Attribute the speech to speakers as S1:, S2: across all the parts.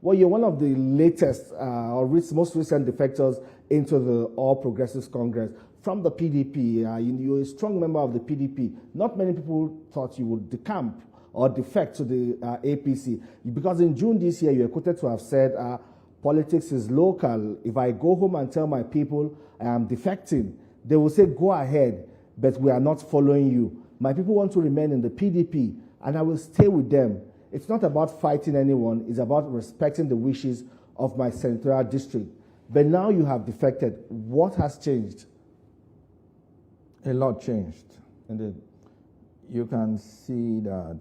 S1: Well, you're one of the latest or most recent defectors into the All Progressives Congress from the PDP. You're a strong member of the PDP. Not many people thought you would decamp or defect to the APC, because in June this year you were quoted to have said, politics is local. If I go home and tell my people I am defecting, they will say, go ahead, but we are not following you. My people want to remain in the PDP, and I will stay with them. It's not about fighting anyone. It's about respecting the wishes of my senatorial district. But now you have defected. What has changed?
S2: A lot changed. Indeed. You can see that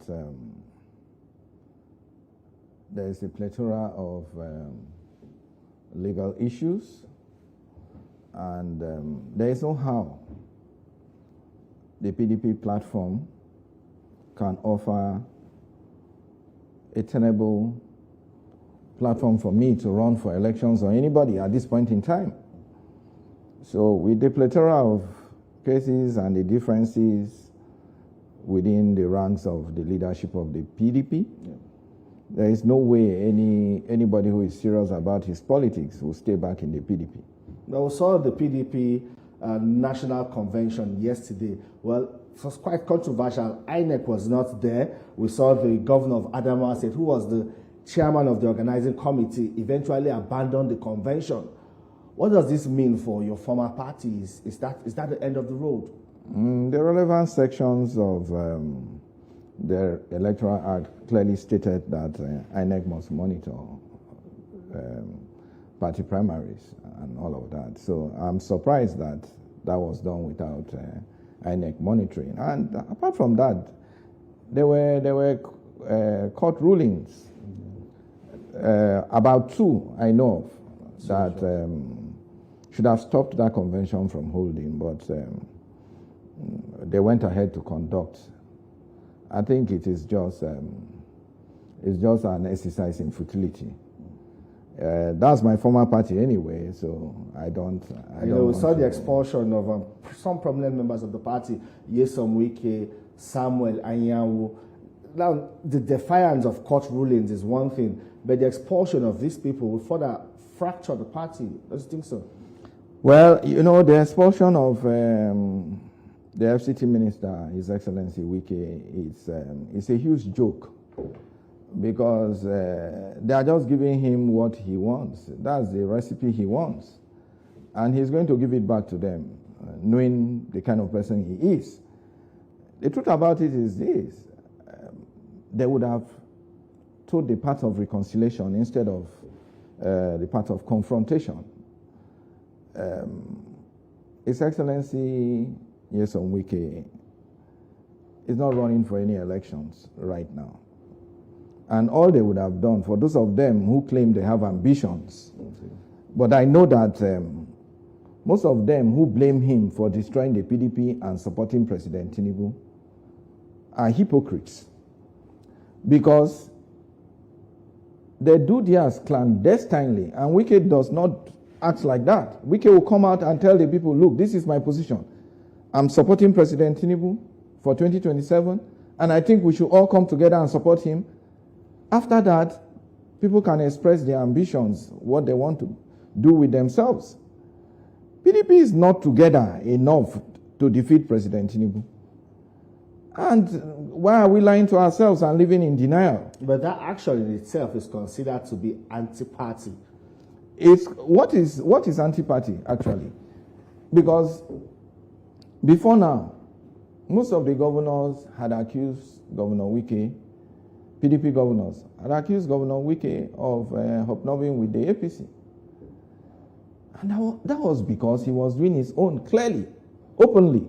S2: there is a plethora of legal issues, and there is no how the PDP platform can offer a tenable platform for me to run for elections or anybody at this point in time. So with the plethora of cases and the differences within the ranks of the leadership of the PDP, there is no way anybody who is serious about his politics will stay back in the PDP.
S1: Well, we saw the PDP National Convention yesterday. Well, it was quite controversial. INEC was not there. We saw the governor of Adamawa State, who was the chairman of the organizing committee, eventually abandoned the convention. What does this mean for your former parties? Is that the end of the road?
S2: The relevant sections of the Electoral Act clearly stated that INEC must monitor party primaries and all of that. So I'm surprised that that was done without INEC monitoring. And apart from that, there were court rulings, about two I know of, that should have stopped that convention from holding, but they went ahead to conduct. I think it is just an exercise in futility. That's my former party anyway, so I don't.
S1: We saw the expulsion of some prominent members of the party, Nyesom Wike, Samuel Anyanwu. Now, the defiance of court rulings is one thing, but the expulsion of these people will further fracture the party. Don't you think so?
S2: Well, the expulsion of the FCT minister, His Excellency Wike, it's a huge joke, because they are just giving him what he wants. That's the recipe he wants. And he's going to give it back to them, knowing the kind of person he is. The truth about it is this. They would have told the path of reconciliation instead of the path of confrontation. His Excellency Nyesom Wike is not running for any elections right now. And all they would have done, for those of them who claim they have ambitions, but I know that most of them who blame him for destroying the PDP and supporting President Tinubu are hypocrites, because they do theirs clandestinely, and Wike does not act like that. Wike will come out and tell the people, look, this is my position. I'm supporting President Tinubu for 2027, and I think we should all come together and support him. After that, people can express their ambitions, what they want to do with themselves. PDP is not together enough to defeat President Tinubu. And why are we lying to ourselves and living in denial?
S1: But that action in itself is considered to be anti-party.
S2: What is anti-party, actually? Because before now, most of the governors had accused Governor Wike, PDP governors, had accused Governor Wike of hobnobbing with the APC. And that was because he was doing his own clearly, openly.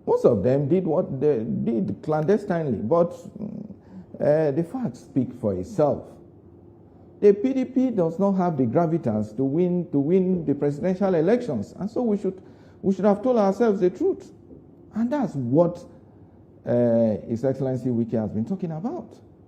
S2: Most of them did what they did clandestinely, but the facts speak for itself. The PDP does not have the gravitas to win the presidential elections, and so we should have told ourselves the truth. And that's what His Excellency Wike has been talking about.